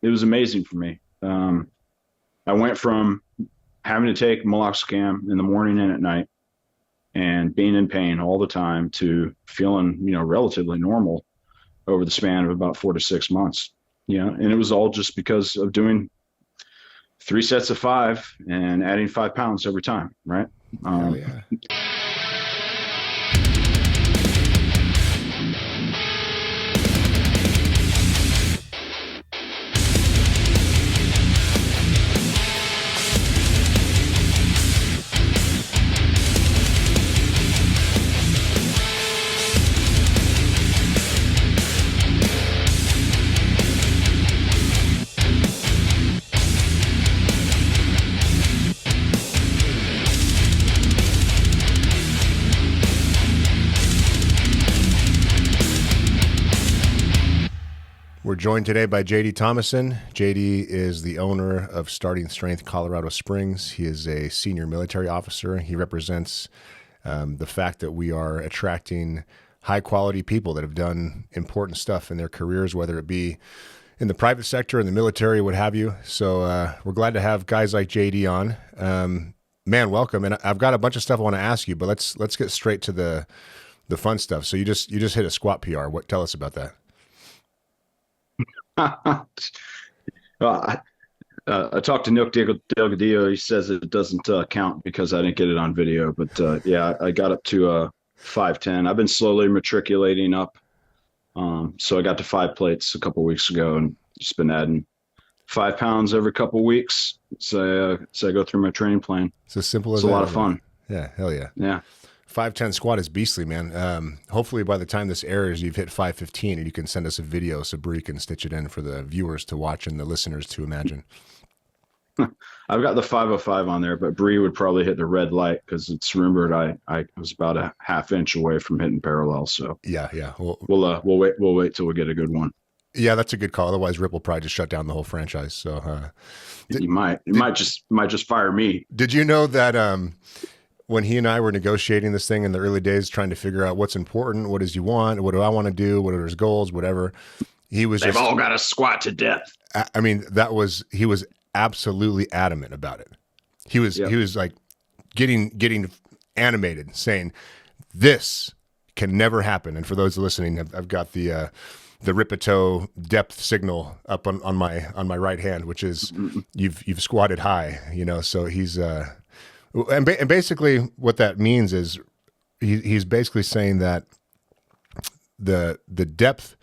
it was amazing for me. I went from having to take meloxicam in the morning and at night and being in pain all the time to feeling, relatively normal over the span of about 4 to 6 months. Yeah. And it was all just because of doing 3 sets of five and adding 5 pounds every time. Right. Hell Um, yeah. We're joined today by JD Thomason. JD is the owner of Starting Strength Colorado Springs. He is a senior military officer. He represents the fact that we are attracting high quality people that have done important stuff in their careers, whether it be in the private sector, in the military, what have you. So we're glad to have guys like JD on. Man, welcome. And I've got a bunch of stuff I want to ask you, but let's get straight to the fun stuff. So you just hit a squat PR. Tell us about that? well, I talked to Nick Delgadillo. He says it doesn't count because I didn't get it on video. But yeah, I got up to 5'10". I've been slowly matriculating up. So I got to 5 plates a couple weeks ago and just been adding 5 pounds every couple of weeks. So I go through my training plan. It's as simple as It's a that, lot of fun. Yeah, hell yeah. Yeah. 5'10" squat is beastly, man. Hopefully by the time this airs, you've hit 5'15", and you can send us a video so Bree can stitch it in for the viewers to watch and the listeners to imagine. I've got the 505 on there, but Bree would probably hit the red light because it's rumored I was about a half inch away from hitting parallel. So Yeah. we'll wait till we get a good one. Yeah, that's a good call. Otherwise, Rip will probably just shut down the whole franchise. So You might just fire me. did you know that when he and I were negotiating this thing in the early days, trying to figure out what's important, what does he want, what do I want to do, what are his goals, whatever, he was They've all got to squat to death. I mean, he was absolutely adamant about it. He was like getting animated, saying, "This can never happen." And for those listening, I've got the Ripito depth signal up on my right hand, which is you've squatted high, So he's and basically what that means is he's basically saying that the depth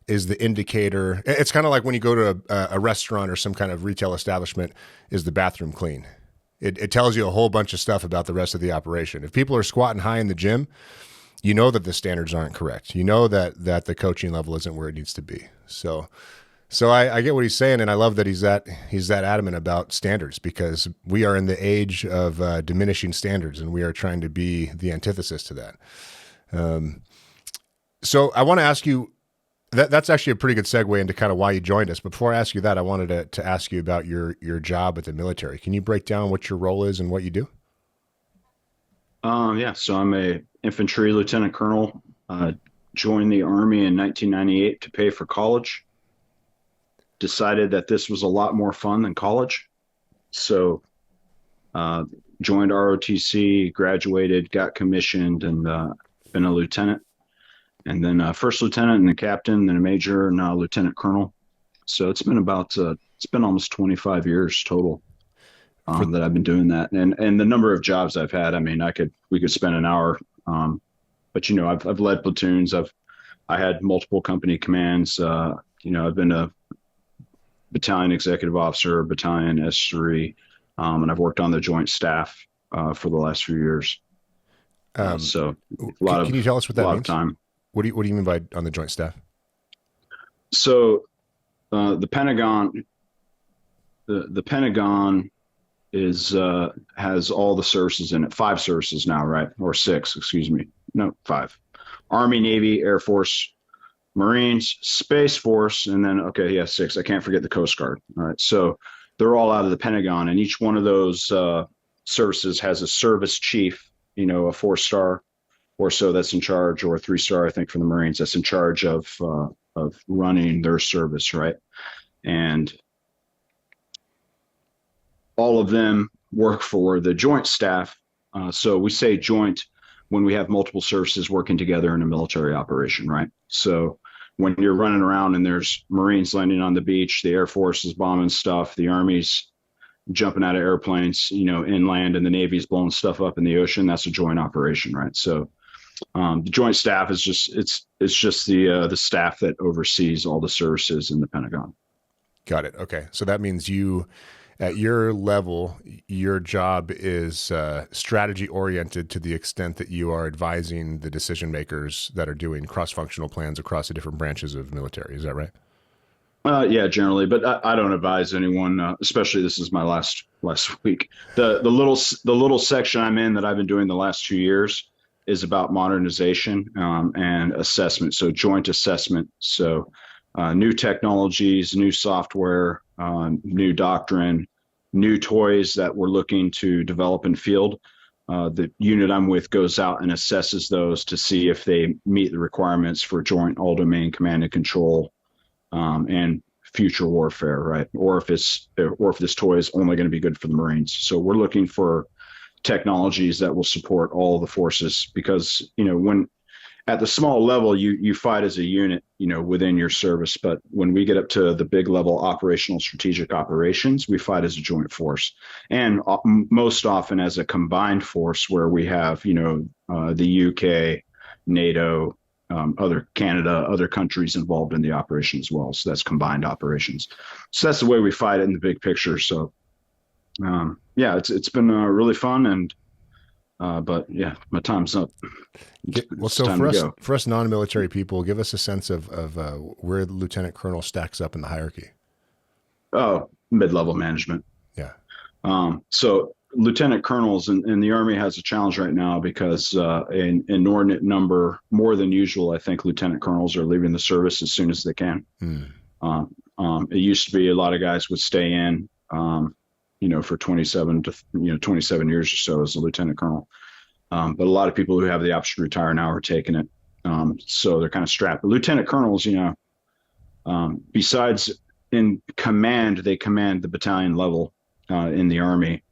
is the indicator. It's kind of like when you go to a restaurant or some kind of retail establishment, is the bathroom clean? It tells you a whole bunch of stuff about the rest of the operation. If people are squatting high in the gym, you know that the standards aren't correct. You know that the coaching level isn't where it needs to be. So I get what he's saying, and I love that he's that adamant about standards, because we are in the age of diminishing standards, and we are trying to be the antithesis to that. So I want to ask you, that's actually a pretty good segue into kind of why you joined us. But before I ask you that, I wanted to ask you about your job at the military. Can you break down what your role is and what you do? Yeah, so I'm a infantry lieutenant colonel. Joined the Army in 1998 to pay for college. Decided that this was a lot more fun than college. So joined ROTC, graduated, got commissioned, and been a lieutenant. And then first lieutenant and a captain, then a major, and now a lieutenant colonel. So it's been almost 25 years total that I've been doing that. And the number of jobs I've had, I mean, we could spend an hour. But I've led platoons. I had multiple company commands. I've been a battalion executive officer, battalion S3, and I've worked on the joint staff for the last few years. So can you tell us what that means? Time. What do you mean by on the joint staff? So the Pentagon has all the services in it. 5 services now, right? Or 6, excuse me. No, 5. Army, Navy, Air Force, Marines, Space Force, and then 6. I can't forget the Coast Guard. All right, so they're all out of the Pentagon, and each one of those services has a service chief. A 4-star or so that's in charge, or a 3-star, I think, for the Marines, that's in charge of running their service, right? And all of them work for the joint staff. So we say joint when we have multiple services working together in a military operation, right? So when you're running around and there's Marines landing on the beach, the Air Force is bombing stuff, the Army's jumping out of airplanes, inland, and the Navy's blowing stuff up in the ocean, that's a joint operation, right? So the joint staff is just the staff that oversees all the services in the Pentagon. Got it. Okay. So that means you, at your level, your job is strategy oriented to the extent that you are advising the decision makers that are doing cross-functional plans across the different branches of military. Is that right? Yeah, generally, but I don't advise anyone, especially this is my last week. The little section I'm in that I've been doing the last 2 years is about modernization and assessment. So joint assessment. So new technologies, new software, new doctrine, new toys that we're looking to develop in field. The unit I'm with goes out and assesses those to see if they meet the requirements for joint all-domain command and control and future warfare, right? Or if this toy is only going to be good for the Marines. So we're looking for technologies that will support all the forces because when at the small level you fight as a unit within your service, but when we get up to the big level operational strategic operations, we fight as a joint force, and most often as a combined force where we have the UK, NATO, other Canada, other countries involved in the operation as well. So that's combined operations. So that's the way we fight it in the big picture. So yeah, it's been really fun, and but yeah, my time's up. Well, so for us non-military people, give us a sense of where the lieutenant colonel stacks up in the hierarchy. Oh, mid-level management. Yeah. So lieutenant colonels in the Army has a challenge right now because an inordinate number, more than usual, I think lieutenant colonels are leaving the service as soon as they can. It used to be a lot of guys would stay in, for 27 years or so as a lieutenant colonel. But a lot of people who have the option to retire now are taking it. So they're kind of strapped. But lieutenant colonels, besides in command, they command the battalion level in the Army.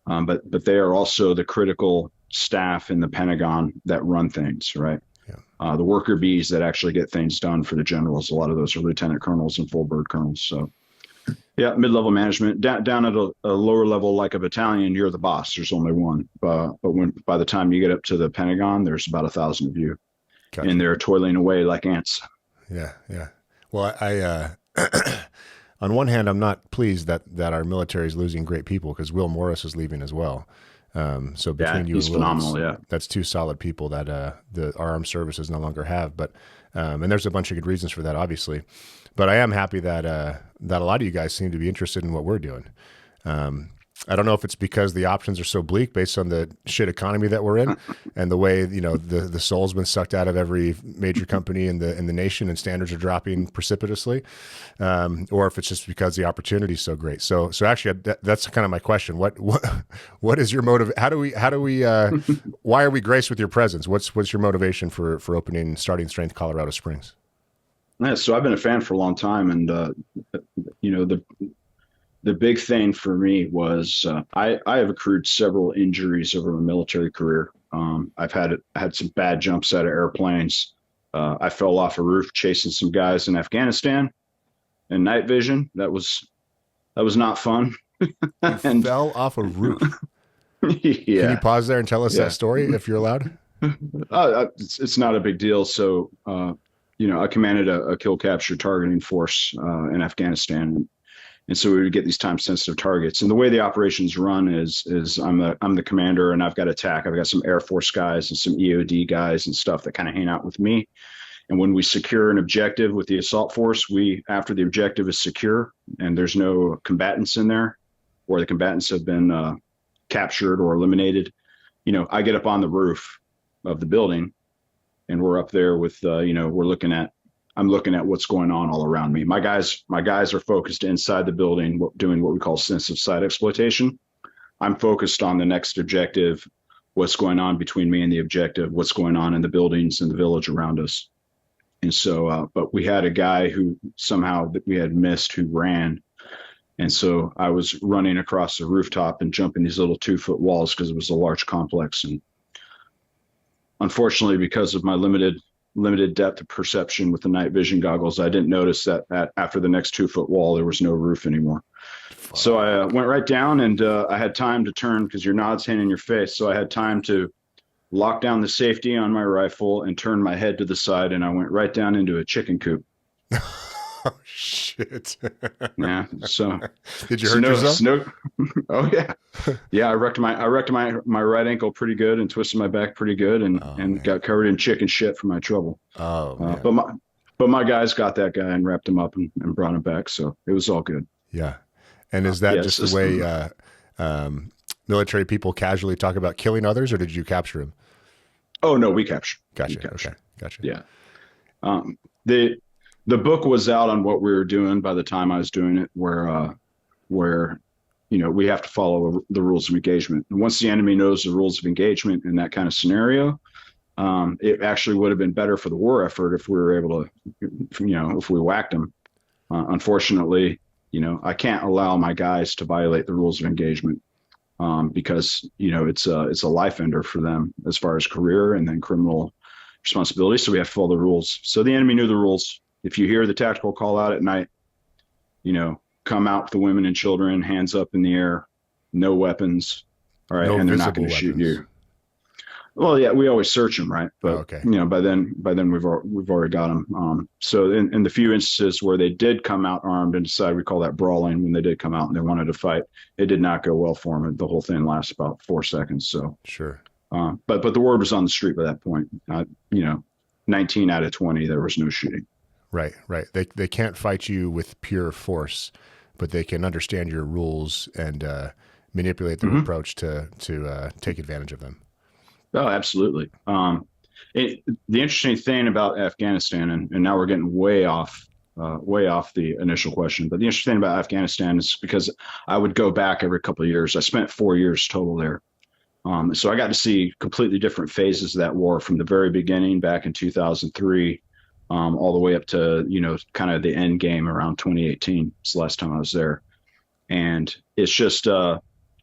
But they are also the critical staff in the Pentagon that run things, right? Yeah. The worker bees that actually get things done for the generals. A lot of those are lieutenant colonels and full bird colonels. So yeah, mid-level management. Down at a lower level like a battalion, you're the boss. There's only one. But by the time you get up to the Pentagon, there's about 1,000 of you. Gotcha. And they're toiling away like ants. Yeah, yeah. Well, I on one hand, I'm not pleased that our military is losing great people because Will Morris is leaving as well. So between you and Will, phenomenal. Yeah, that's two solid people that our armed services no longer have. But and there's a bunch of good reasons for that, obviously. But I am happy that that a lot of you guys seem to be interested in what we're doing. I don't know if it's because the options are so bleak based on the shit economy that we're in and the way, the soul's been sucked out of every major company in the nation and standards are dropping precipitously. Or if it's just because the opportunity is so great. So actually that's kind of my question. What is your motive? How do we, why are we graced with your presence? What's your motivation for opening Starting Strength Colorado Springs? Yeah, so I've been a fan for a long time, and the big thing for me was I have accrued several injuries over my military career. I've had some bad jumps out of airplanes. I fell off a roof chasing some guys in Afghanistan in night vision. That was not fun. And fell off a roof. Yeah. Can you pause there and tell us that story if you're allowed? It's not a big deal. So I commanded a kill capture targeting force in Afghanistan. And so we would get these time sensitive targets. And the way the operations run is I'm the commander, and I've got attack. I've got some Air Force guys and some EOD guys and stuff that kind of hang out with me. And when we secure an objective with the assault force, after the objective is secure and there's no combatants in there, or the combatants have been captured or eliminated, I get up on the roof of the building, and we're up there with I'm looking at what's going on all around me. My guys are focused inside the building, doing what we call sensitive site exploitation. I'm focused on the next objective, what's going on between me and the objective, what's going on in the buildings and the village around us. And so, but we had a guy who somehow that we had missed who ran, And so I was running across the rooftop and jumping these little 2-foot walls because it was a large complex. And unfortunately, because of my limited depth of perception with the night vision goggles, I didn't notice that after the next 2-foot wall, there was no roof anymore. Fuck. So I went right down, and I had time to turn because your nod's hitting your face. So I had time to lock down the safety on my rifle and turn my head to the side, and I went right down into a chicken coop. Oh shit! Yeah. So did you hurt yourself? Oh yeah, yeah. I wrecked my right ankle pretty good and twisted my back pretty good, and got covered in chicken shit for my trouble. Oh man. But my guys got that guy and wrapped him up and brought him back, so it was all good. Yeah. And is that just the way military people casually talk about killing others, or did you capture him? Oh no, we captured. Gotcha. We captured. Okay. Gotcha. Yeah. The book was out on what we were doing by the time I was doing it, where we have to follow the rules of engagement. And once the enemy knows the rules of engagement in that kind of scenario, it actually would have been better for the war effort if we were able to, if we whacked them. Unfortunately, I can't allow my guys to violate the rules of engagement because it's a life ender for them as far as career and then criminal responsibility. So we have to follow the rules. So the enemy knew the rules. If you hear the tactical call out at night, come out with the women and children, hands up in the air, no weapons, all right, and they're not going to shoot you. Well, yeah, we always search them, right? But by then we've already got them. So in the few instances where they did come out armed and decide, we call that brawling, when they did come out and they wanted to fight, it did not go well for them. The whole thing lasts about 4 seconds. So sure. But the word was on the street by that point. 19 out of 20, there was no shooting. Right. They can't fight you with pure force, but they can understand your rules and manipulate their approach to take advantage of them. Oh, absolutely. The interesting thing about Afghanistan, and now we're getting way off the initial question, but the interesting thing about Afghanistan is because I would go back every couple of years. I spent 4 years total there. So I got to see completely different phases of that war from the very beginning back in 2003. All the way up to, kind of the end game around 2018. It's the last time I was there. And it's just,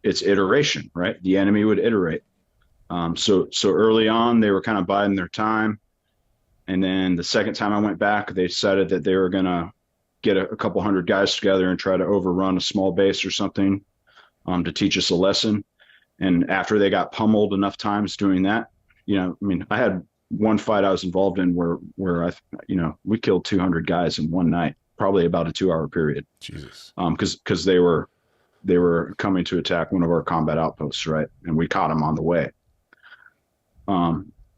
it's iteration, right? The enemy would iterate. So early on, they were kind of biding their time. And then the second time I went back, they decided that they were going to get a couple hundred guys together and try to overrun a small base or something to teach us a lesson. And after they got pummeled enough times doing that, I had one fight I was involved in where we killed 200 guys in one night, probably about a 2-hour period. Jesus. Because they were coming to attack one of our combat outposts, right? And we caught them on the way.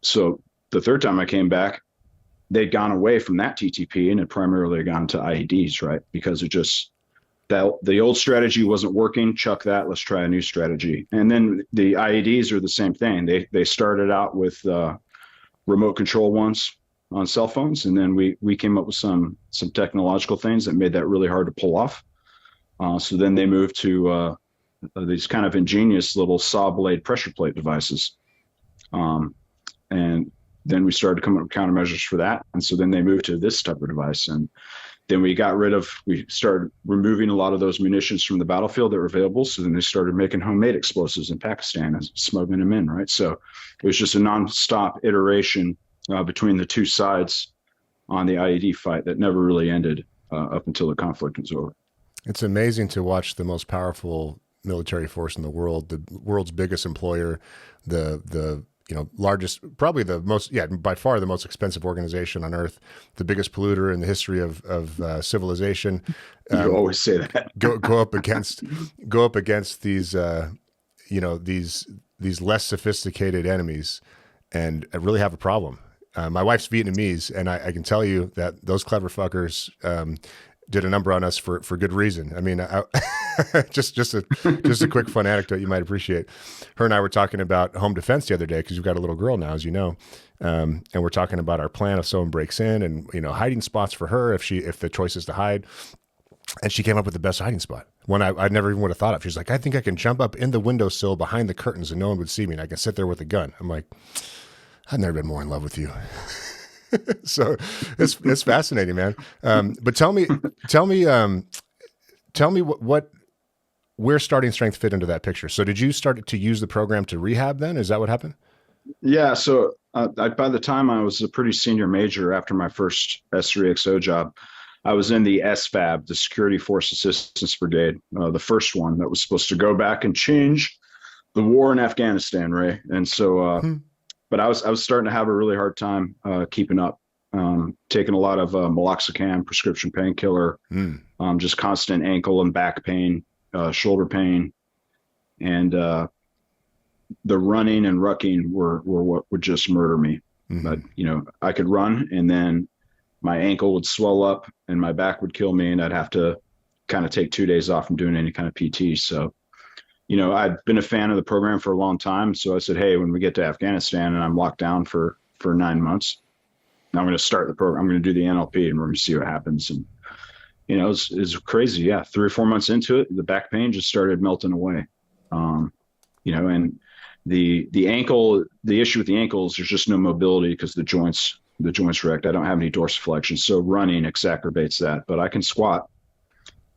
So the third time I came back, they'd gone away from that TTP and had primarily gone to IEDs, right? Because it just the old strategy wasn't working. Chuck that. Let's try a new strategy. And then the IEDs are the same thing. They started out with remote control ones on cell phones, and then we came up with some technological things that made that really hard to pull off. So then they moved to these kind of ingenious little saw blade pressure plate devices, and then we started coming up with countermeasures for that. And so then they moved to this type of device, and then we started removing a lot of those munitions from the battlefield that were available. So then they started making homemade explosives in Pakistan and smuggling them in, right? So it was just a nonstop iteration between the two sides on the IED fight that never really ended up until the conflict was over. It's amazing to watch the most powerful military force in the world, the world's biggest employer, the largest, probably the most, by far the most expensive organization on earth, the biggest polluter in the history of civilization. You always say that. go up against these, these less sophisticated enemies, and really have a problem. My wife's Vietnamese, and I can tell you that those clever fuckers did a number on us for good reason. I mean, just a quick fun anecdote you might appreciate. Her and I were talking about home defense the other day because we've got a little girl now, as you know, and we're talking about our plan if someone breaks in, and hiding spots for her if the choice is to hide. And she came up with the best hiding spot, one I never even would have thought of. She's like, I think I can jump up in the windowsill behind the curtains and no one would see me, and I can sit there with a gun. I'm like, I've never been more in love with you. So it's fascinating, man. But tell me tell me where starting strength fit into that picture. So did you start to use the program to rehab then? Is that what happened? Yeah. So by the time I was a pretty senior major after my first S3XO job, I was in the SFAB, the Security Force Assistance Brigade, the first one that was supposed to go back and change the war in Afghanistan, Ray. And so, but I was starting to have a really hard time keeping up, taking a lot of meloxicam, prescription painkiller, just constant ankle and back pain, shoulder pain, and the running and rucking were what would just murder me. But I could run, and then my ankle would swell up, and my back would kill me, and I'd have to kind of take 2 days off from doing any kind of PT. So, I'd been a fan of the program for a long time. So I said, hey, when we get to Afghanistan and I'm locked down for 9 months, I'm going to start the program. I'm going to do the NLP, and we're going to see what happens. And it's crazy. Yeah, 3 or 4 months into it, the back pain just started melting away. And the ankle, the issue with the ankles, there's just no mobility because the joints wrecked. I don't have any dorsiflexion, so running exacerbates that. But I can squat.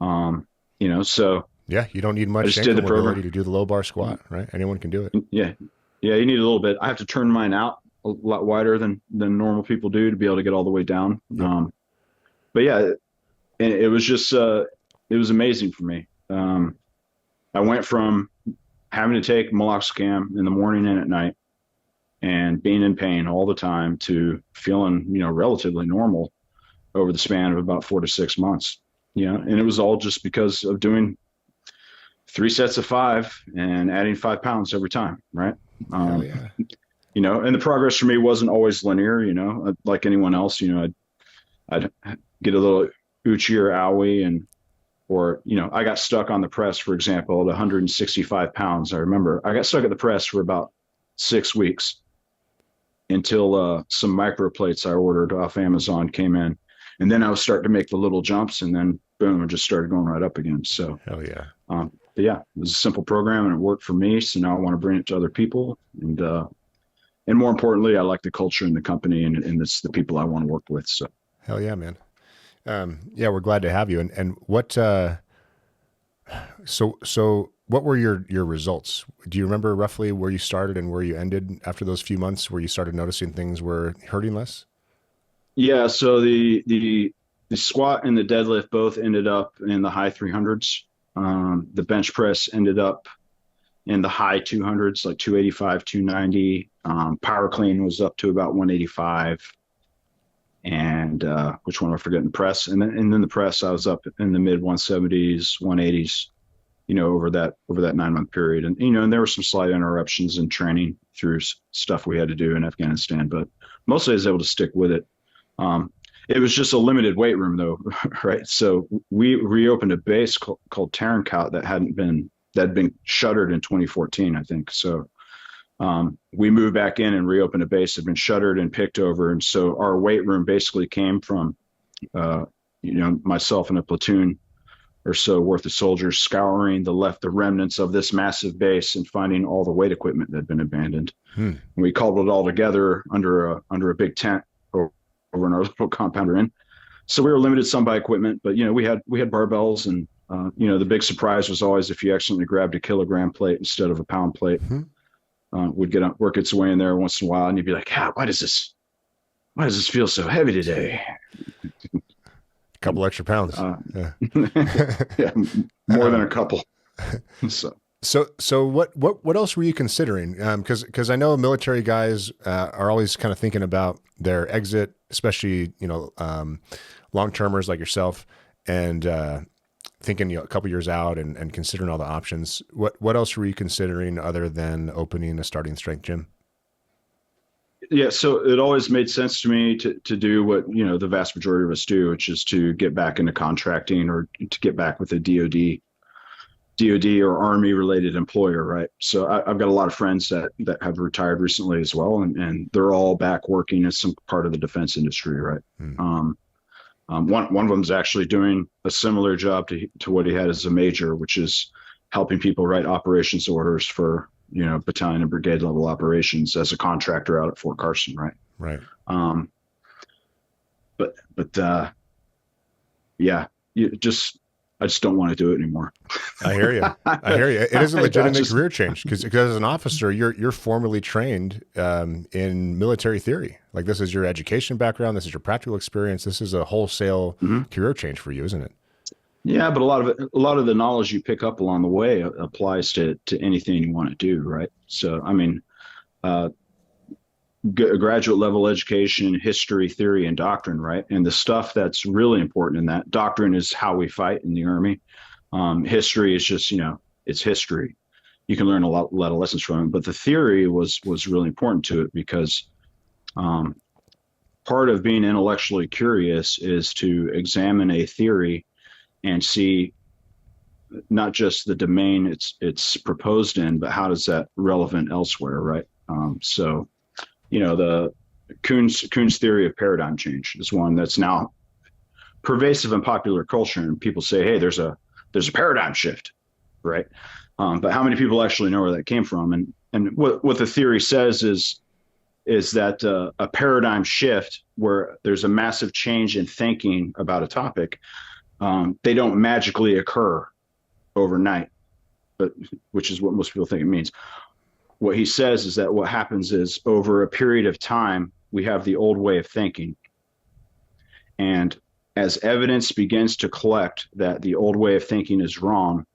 So yeah, you don't need much ankle mobility to do the low bar squat, right? Anyone can do it. Yeah, you need a little bit. I have to turn mine out a lot wider than normal people do to be able to get all the way down. But yeah, it was just it was amazing for me. I went from having to take meloxicam in the morning and at night and being in pain all the time to feeling, relatively normal over the span of about 4 to 6 months. And it was all just because of doing 3 sets of 5 and adding 5 pounds every time. Right. Yeah. And the progress for me wasn't always linear, like anyone else. I'd get a little uchi or owie, or I got stuck on the press, for example, at 165 pounds. I remember I got stuck at the press for about 6 weeks until some micro plates I ordered off Amazon came in. And then I was starting to make the little jumps, and then boom, it just started going right up again. So, hell yeah. But yeah, it was a simple program and it worked for me. So now I want to bring it to other people. And more importantly, I like the culture in the company, and it's the people I want to work with. So, hell yeah, man. Yeah, we're glad to have you. And what, so what were your results? Do you remember roughly where you started and where you ended after those few months where you started noticing things were hurting less? Yeah. So the squat and the deadlift both ended up in the high 300s. The bench press ended up in the high 200s, like 285, 290. Power clean was up to about 185. And which one am I forgetting? Press, and then the press, I was up in the mid 170s, 180s, over that 9-month period. And and there were some slight interruptions in training through stuff we had to do in Afghanistan, but mostly I was able to stick with it. It was just a limited weight room, though, right? So we reopened a base called Tarancot that had been shuttered in 2014, I think. So we moved back in and reopened a base that had been shuttered and picked over. And so our weight room basically came from, myself and a platoon or so worth of soldiers scouring the remnants of this massive base and finding all the weight equipment that had been abandoned. And we cobbled it all together under a big tent over in our little compound we're in. So we were limited some by equipment, but we had barbells, and the big surprise was always if you accidentally grabbed a kilogram plate instead of a pound plate. Would work its way in there once in a while, and you'd be like, why does this feel so heavy today? A couple extra pounds. Yeah, more than a couple. So what else were you considering? Because I know military guys are always kind of thinking about their exit, especially long-termers like yourself, and thinking a couple years out and considering all the options. What else were you considering other than opening a starting strength gym? Yeah, so it always made sense to me to do what the vast majority of us do, which is to get back into contracting or to get back with a DoD or Army related employer, right? So I've got a lot of friends that have retired recently as well, and they're all back working as some part of the defense industry, right? One of them is actually doing a similar job to what he had as a major, which is helping people write operations orders for battalion and brigade level operations as a contractor out at Fort Carson, right? Right. Yeah, I just don't want to do it anymore. I hear you. I hear you. It is a legitimate just, career change because as an officer, you're formally trained in military theory. Like this is your education background. This is your practical experience. This is a wholesale career change for you, isn't it? yeah, but a lot of the knowledge you pick up along the way applies to anything you want to do, right? So, I mean, uh, graduate level education, history, theory, and doctrine, right? And the stuff that's really important in that doctrine is how we fight in the Army. History is just, it's history. You can learn a lot of lessons from it, but the theory was really important to it because part of being intellectually curious is to examine a theory and see not just the domain it's proposed in, but how does that relevant elsewhere, right? So the Kuhn's theory of paradigm change is one that's now pervasive in popular culture, and people say, "Hey, there's a paradigm shift," right? But how many people actually know where that came from? And what the theory says is that a paradigm shift where there's a massive change in thinking about a topic, they don't magically occur overnight, but which is what most people think it means. What he says is that what happens is over a period of time, we have the old way of thinking. And as evidence begins to collect that the old way of thinking is wrong,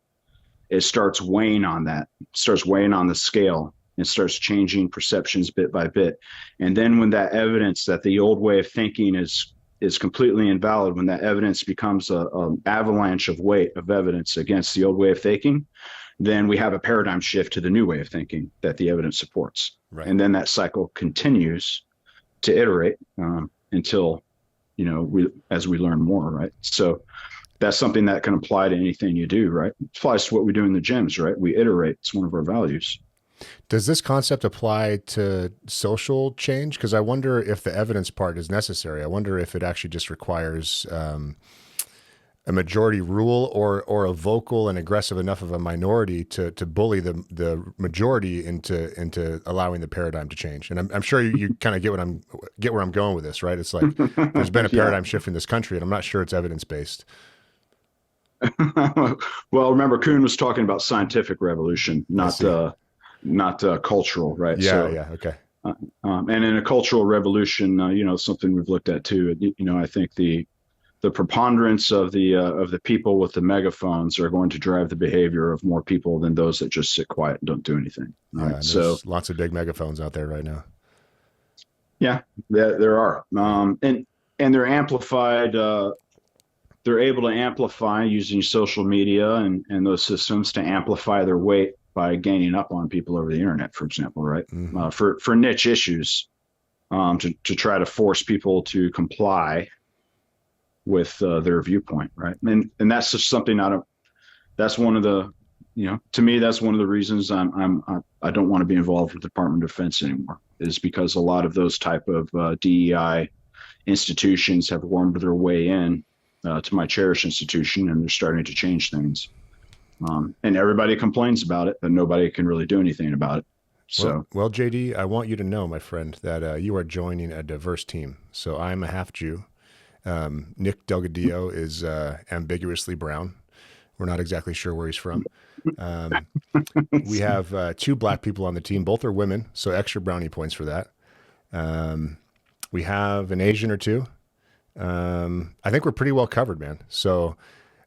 it starts weighing on that, starts weighing on the scale, and starts changing perceptions bit by bit. And then when that evidence that the old way of thinking is completely invalid, when that evidence becomes an avalanche of weight of evidence against the old way of thinking, then we have a paradigm shift to the new way of thinking that the evidence supports. Right. And then that cycle continues to iterate until, as we learn more, right? So that's something that can apply to anything you do, right? It applies to what we do in the gyms, right? We iterate. It's one of our values. Does this concept apply to social change? Because I wonder if the evidence part is necessary. I wonder if it actually just requires a majority rule or a vocal and aggressive enough of a minority to bully the majority into allowing the paradigm to change. And I'm sure you kind of get where I'm going with this, right? It's like there's been a paradigm shift in this country, and I'm not sure it's evidence based. Well, remember, Kuhn was talking about scientific revolution, not cultural, right? Yeah, okay. And in a cultural revolution, something we've looked at too. I think the preponderance of the people with the megaphones are going to drive the behavior of more people than those that just sit quiet and don't do anything. Right? Yeah, so lots of big megaphones out there right now. Yeah, there are, and they're amplified. They're able to amplify using social media and those systems to amplify their weight by gaining up on people over the internet, for example, right? Mm-hmm. For niche issues, to try to force people to comply with their viewpoint, right? And that's just something that's one of the, to me, that's one of the reasons I don't want to be involved with the Department of Defense anymore, is because a lot of those type of DEI institutions have wormed their way in to my cherished institution, and they're starting to change things. And everybody complains about it, but nobody can really do anything about it. So, well, JD, I want you to know, my friend, that you are joining a diverse team. So I'm a half Jew. Nick Delgadillo is ambiguously brown. We're not exactly sure where he's from. We have 2 black people on the team. Both are women, so extra brownie points for that. We have an Asian or 2. I think we're pretty well covered, man. So,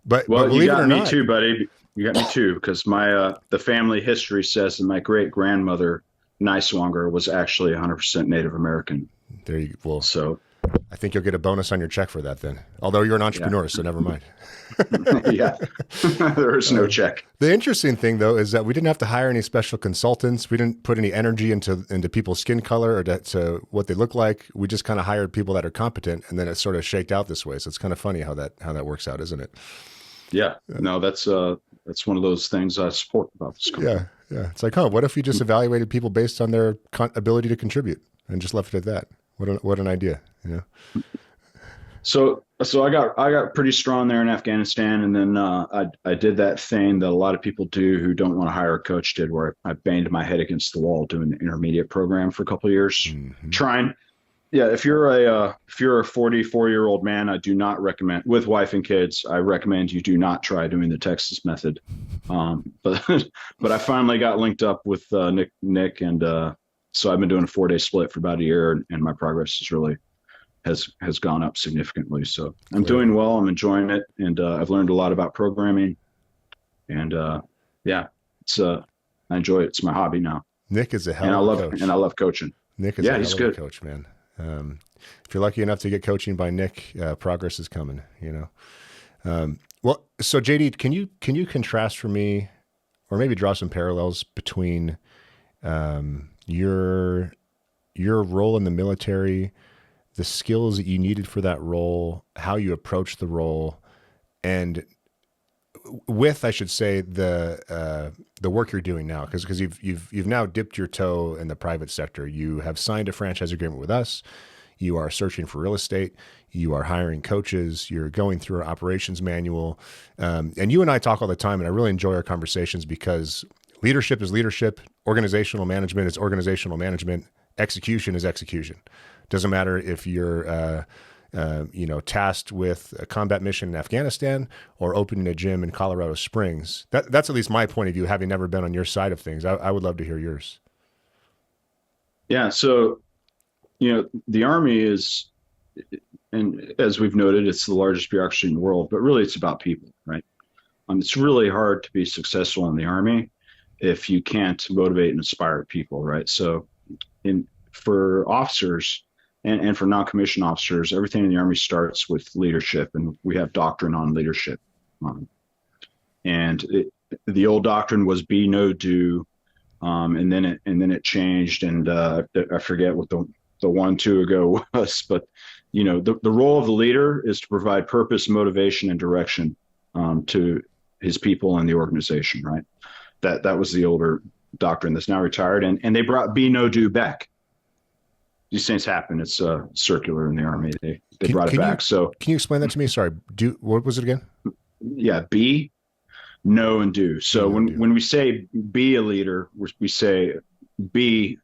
but believe you got it or me not, too, buddy. You got me too, because my the family history says that my great grandmother Niswanger was actually 100% Native American. There you go. So I think you'll get a bonus on your check for that then. Although you're an entrepreneur, so never mind. Yeah, there is no check. The interesting thing, though, is that we didn't have to hire any special consultants. We didn't put any energy into people's skin color or to what they look like. We just kind of hired people that are competent, and then it sort of shaked out this way. So it's kind of funny how that works out, isn't it? Yeah. No, that's one of those things I support about this company. Yeah. It's like, what if we just evaluated people based on their ability to contribute and just left it at that? What an idea, So I got pretty strong there in Afghanistan, and then I did that thing that a lot of people do who don't want to hire a coach did, where I banged my head against the wall doing the intermediate program for a couple of years, trying. Yeah, if you're a 44-year-old man, I do not recommend, with wife and kids, I recommend you do not try doing the Texas method. But but I finally got linked up with Nick, and so I've been doing a 4-day split for about a year, and my progress has gone up significantly. So I'm Clearly. doing well. I'm enjoying it, and I've learned a lot about programming, and yeah, it's I enjoy it. It's my hobby now, Nick is a and hell of a I coach. love coaching. Nick is a Yeah, hell he's of a good. coach, man. If you're lucky enough to get coaching by Nick, progress is coming, you know? Well, so JD, can you contrast for me, or maybe draw some parallels between your role in the military, the skills that you needed for that role, how you approached the role, and with, I should say, the work you're doing now, because you've now dipped your toe in the private sector. You have signed a franchise agreement with us. You are searching for real estate. You are hiring coaches. You're going through our operations manual, and you and I talk all the time, and I really enjoy our conversations because leadership is leadership, organizational management is organizational management, execution is execution. Doesn't matter if you're tasked with a combat mission in Afghanistan or opening a gym in Colorado Springs. That's at least my point of view, having never been on your side of things. I would love to hear yours. Yeah, so the Army is, and as we've noted, it's the largest bureaucracy in the world, but really it's about people, right? It's really hard to be successful in the Army if you can't motivate and inspire people, right? So, for officers and for non-commissioned officers, everything in the Army starts with leadership, and we have doctrine on leadership. Um, and the old doctrine was be, know, do, and then it changed, and I forget what the 1, 2 ago was, but the role of the leader is to provide purpose, motivation, and direction to his people and the organization, right? That was the older doctrine that's now retired, and they brought be, know, do back. These things happen. It's circular in the Army. They Can, brought it can you back. So can you explain that to me? Sorry, what was it again? yeah, be, know, and do. Be So no when do. when we say be a leader, we say be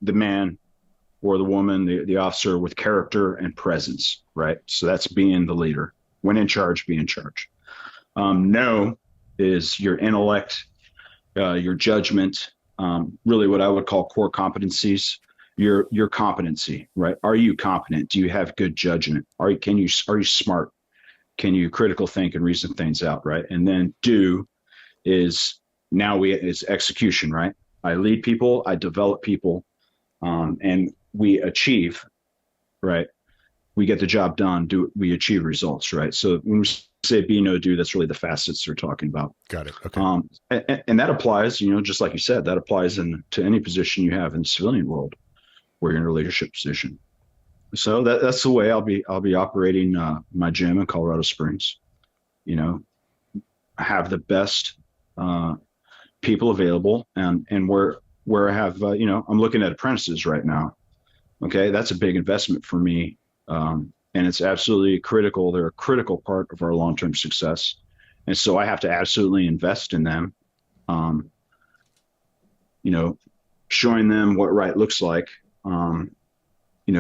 the man or the woman, the officer with character and presence, right? So that's being the leader. When in charge, be in charge. Know is your intellect, your judgment, really what I would call core competencies. Your competency, right? Are you competent? Do you have good judgment? Are you smart? Can you critical think and reason things out, right? And then do is is execution, right? I lead people, I develop people, and we achieve, right? We get the job done. We achieve results, right? So when we say be, no, do, that's really the facets they're talking about. Got it. Okay. And that applies, just like you said, that applies to any position you have in the civilian world where you're in a leadership position. So that's the way I'll be operating my gym in Colorado Springs. I have the best people available, and where I have I'm looking at apprentices right now. Okay, that's a big investment for me, and it's absolutely critical. They're a critical part of our long-term success, and so I have to absolutely invest in them. Um, Showing them what right looks like.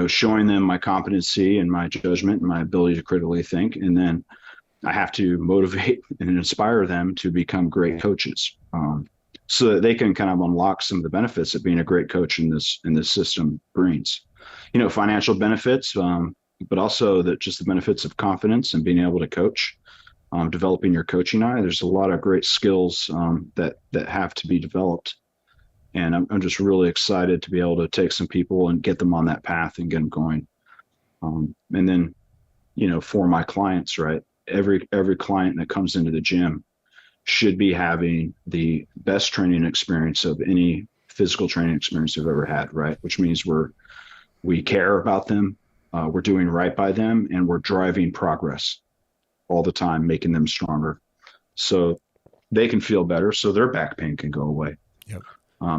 Showing them my competency and my judgment and my ability to critically think, and then I have to motivate and inspire them to become great coaches, so that they can kind of unlock some of the benefits that being a great coach in this system brings. Financial benefits, but also just the benefits of confidence and being able to coach, developing your coaching eye. There's a lot of great skills that have to be developed, and I'm just really excited to be able to take some people and get them on that path and get them going. And then, for my clients, right? Every client that comes into the gym should be having the best training experience of any physical training experience they've ever had, right? Which means we care about them, we're doing right by them, and we're driving progress all the time, making them stronger, so they can feel better, so their back pain can go away. Yep.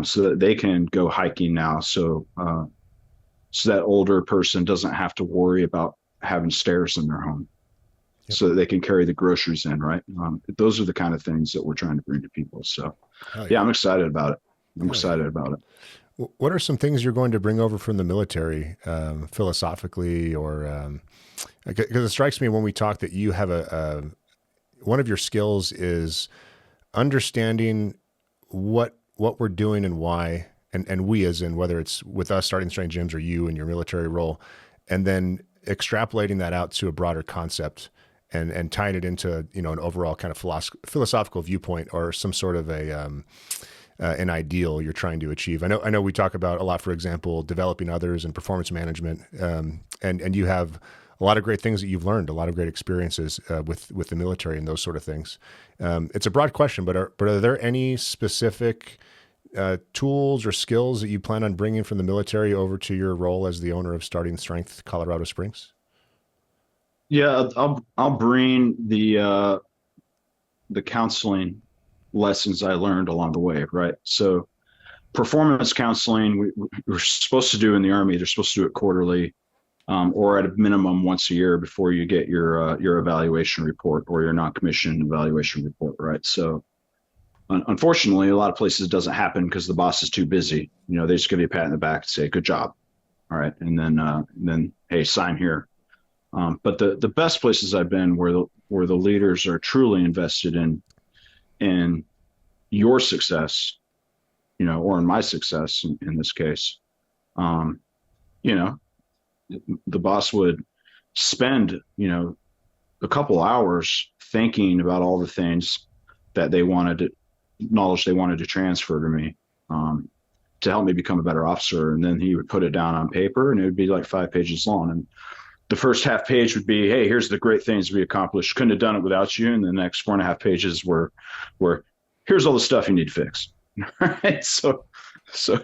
So that they can go hiking now, so that older person doesn't have to worry about having stairs in their home. Yep. So that they can carry the groceries in, right? Those are the kind of things that we're trying to bring to people. So, yeah, I'm excited about it. I'm excited about it. What are some things you're going to bring over from the military, philosophically, or because it strikes me when we talk that you have one of your skills is understanding what we're doing and why, and we as in whether it's with us starting Strange Gyms or you in your military role, and then extrapolating that out to a broader concept and tying it into an overall kind of philosophical viewpoint or some sort of an ideal you're trying to achieve. I know we talk about a lot, for example, developing others and performance management, and you have a lot of great things that you've learned, a lot of great experiences with the military and those sort of things. It's a broad question, but are there any specific tools or skills that you plan on bringing from the military over to your role as the owner of Starting Strength Colorado Springs? Yeah, I'll bring the counseling lessons I learned along the way, right? So performance counseling, we're supposed to do in the Army. They're supposed to do it quarterly, or at a minimum once a year before you get your evaluation report or your non-commissioned evaluation report, right? So unfortunately, a lot of places it doesn't happen because the boss is too busy. They just give you a pat in the back and say, "Good job," all right, and then hey, sign here. But the best places I've been where the leaders are truly invested in your success, or in my success in this case. You know, the boss would spend, a couple hours thinking about all the things that knowledge they wanted to transfer to me, to help me become a better officer. And then he would put it down on paper and it would be like 5 pages long. And the first half page would be, "Hey, here's the great things we accomplished. Couldn't have done it without you." And the next 4.5 pages were, "Here's all the stuff you need to fix." Right. So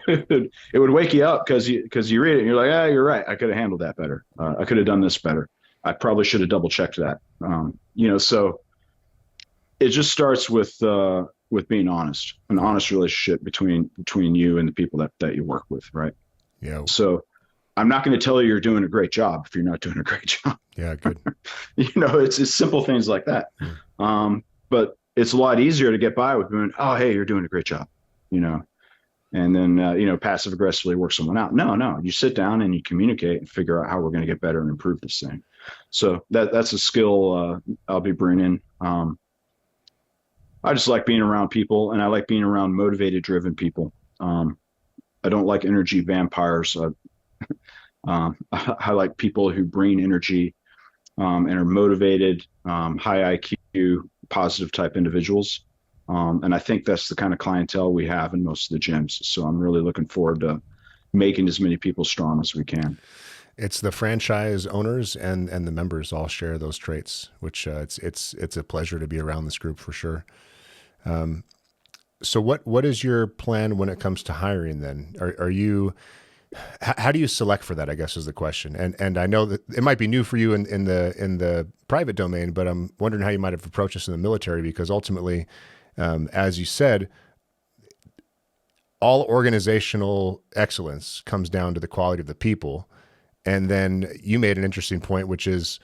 it would wake you up because you read it and you're like, "Ah, you're right. I could have handled that better. I could have done this better. I probably should have double checked that." So it just starts with being honest, an honest relationship between you and the people that you work with. Right. Yeah. So I'm not going to tell you you're doing a great job if you're not doing a great job. Yeah. Good. It's simple things like that. But it's a lot easier to get by with doing, "Oh, hey, you're doing a great job," and then, passive aggressively work someone out. No, you sit down and you communicate and figure out how we're going to get better and improve this thing. So that's a skill I'll be bringing. I just like being around people, and I like being around motivated, driven people. I don't like energy vampires. I like people who bring energy and are motivated, high IQ, positive type individuals. And I think that's the kind of clientele we have in most of the gyms. So I'm really looking forward to making as many people strong as we can. It's the franchise owners and the members all share those traits, which it's a pleasure to be around this group for sure. So what is your plan when it comes to hiring then? Are you, how do you select for that, I guess is the question. And I know that it might be new for you in the private domain, but I'm wondering how you might have approached this in the military, because ultimately, as you said, all organizational excellence comes down to the quality of the people. And then you made an interesting point, which is,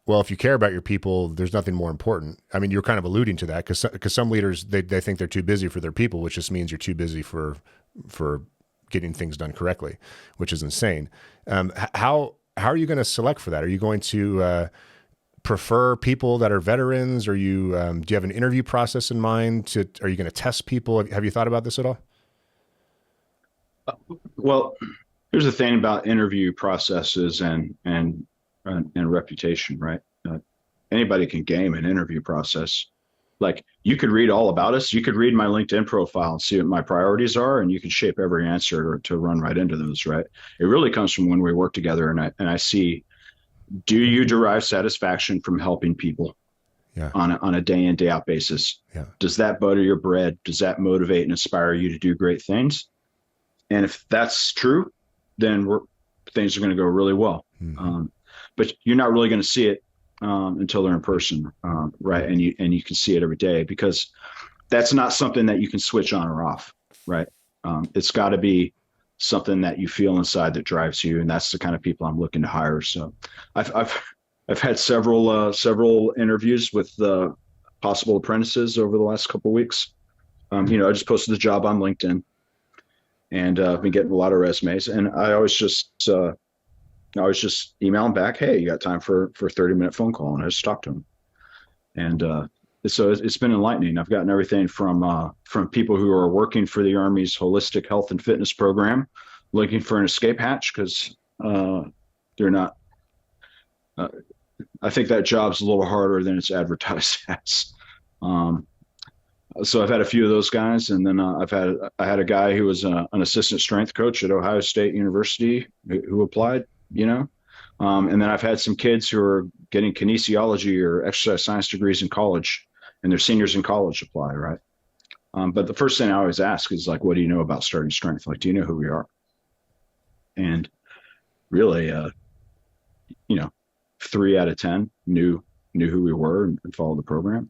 well, if you care about your people, there's nothing more important. I mean, you're kind of alluding to that because some leaders, they think they're too busy for their people, which just means you're too busy for getting things done correctly, which is insane. How are you going to select for that? Are you going to prefer people that are veterans? Are you do you have an interview process in mind? Are you going to test people? Have you thought about this at all? Well, here's the thing about interview processes and reputation, right? Anybody can game an interview process. Like, you could read all about us. You could read my LinkedIn profile and see what my priorities are, and you can shape every answer to run right into those, right? It really comes from when we work together, and I see, do you derive satisfaction from helping people? Yeah. On a day in, day out basis? Yeah. Does that butter your bread? Does that motivate and inspire you to do great things? And if that's true, then things are going to go really well. Mm-hmm. But you're not really going to see it until they're in person, right? And you can see it every day, because that's not something that you can switch on or off, right? It's got to be something that you feel inside that drives you, and that's the kind of people I'm looking to hire. So, I've had several interviews with possible apprentices over the last couple of weeks. I just posted the job on LinkedIn, and I've been getting a lot of resumes, and I was just emailing back, hey, you got time for a 30-minute phone call, and I just talked to them. And so it's been enlightening. I've gotten everything from people who are working for the Army's holistic health and fitness program, looking for an escape hatch because they're not. I think that job's a little harder than it's advertised as. So I've had a few of those guys, and then I had a guy who was an assistant strength coach at Ohio State University who applied. And then I've had some kids who are getting kinesiology or exercise science degrees in college, and they're seniors in college apply, right? But the first thing I always ask is like, what do you know about starting strength? Like, do you know who we are? And really, 3 out of 10 knew who we were and followed the program.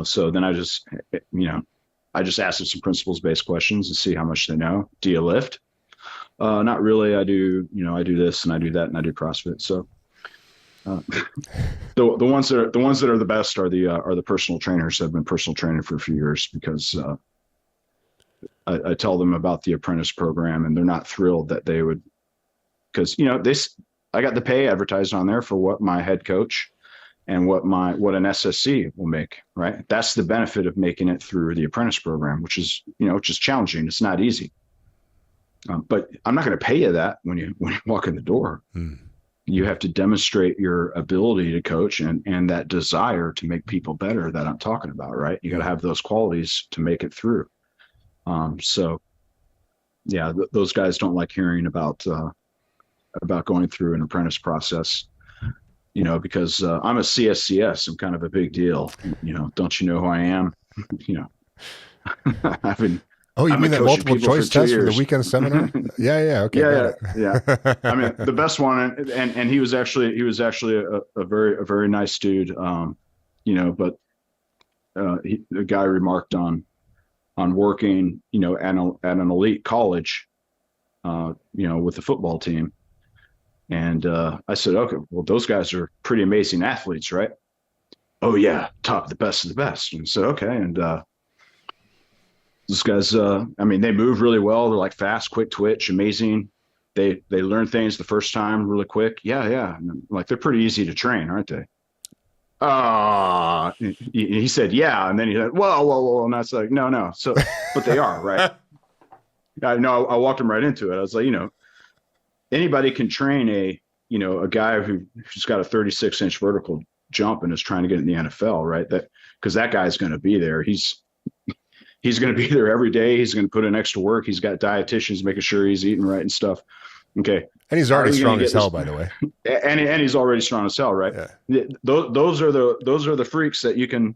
So then I just asked them some principles-based questions and see how much they know. Do you lift? Not really. I do this and I do that and I do CrossFit. So the ones that are the best are the personal trainers that have been personal training for a few years, because I tell them about the apprentice program and they're not thrilled that they would, because I got the pay advertised on there for what my head coach and what an SSC will make, right? That's the benefit of making it through the apprentice program, which is challenging. It's not easy. But I'm not going to pay you that when you walk in the door. You have to demonstrate your ability to coach and that desire to make people better that I'm talking about, right? You got to have those qualities to make it through. So yeah, those guys don't like hearing about going through an apprentice process, because I'm a CSCS. I'm kind of a big deal. Don't you know who I am? I've been. Oh, you mean that multiple choice test for the weekend seminar? Yeah. Okay. Yeah. I mean, the best one, and he was actually a very nice dude. But the guy remarked on working, at an elite college, with the football team. And I said, okay, well, those guys are pretty amazing athletes, right? Oh yeah, the best of the best. And so, okay. And those guys, they move really well. They're like fast, quick twitch, amazing. They learn things the first time really quick. Yeah. And like, they're pretty easy to train, aren't they? He said, yeah. And then he said, whoa. And I was like, no. So, but they are, right? I walked him right into it. I was like, anybody can train a guy who's got a 36-inch vertical jump and is trying to get in the NFL, right? Because that guy's going to be there. He's going to be there every day. He's going to put in extra work. He's got dietitians making sure he's eating right and stuff. Okay. And he's already strong as hell, by the way. And he's already strong as hell, right? Yeah. Those are the freaks that can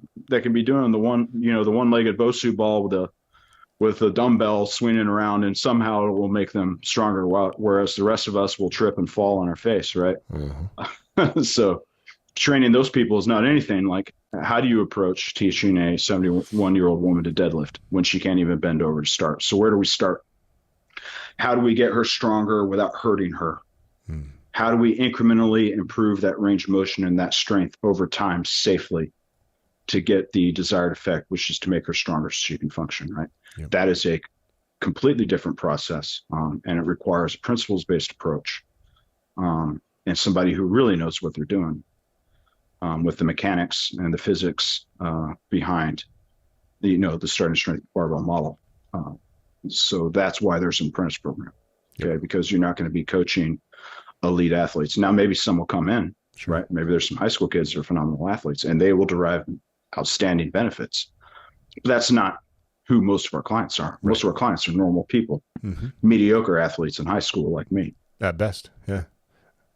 be doing the one-legged Bosu ball with the dumbbell swinging around, and somehow it will make them stronger, whereas the rest of us will trip and fall on our face, right? Mm-hmm. So training those people is not anything like, how do you approach teaching a 71-year-old woman to deadlift when she can't even bend over to start? So where do we start? How do we get her stronger without hurting her? How do we incrementally improve that range of motion and that strength over time safely to get the desired effect, which is to make her stronger so she can function, right? Yep. That is a completely different process, and it requires a principles-based approach, and somebody who really knows what they're doing, with the mechanics and the physics behind the starting strength barbell model. So that's why there's an apprentice program, okay? Yep. Because you're not going to be coaching elite athletes. Now, maybe some will come in, sure, right? Maybe there's some high school kids that are phenomenal athletes, and they will derive outstanding benefits. But that's not who most of our clients are. Right. Most of our clients are normal people, mediocre athletes in high school like me. At best, yeah.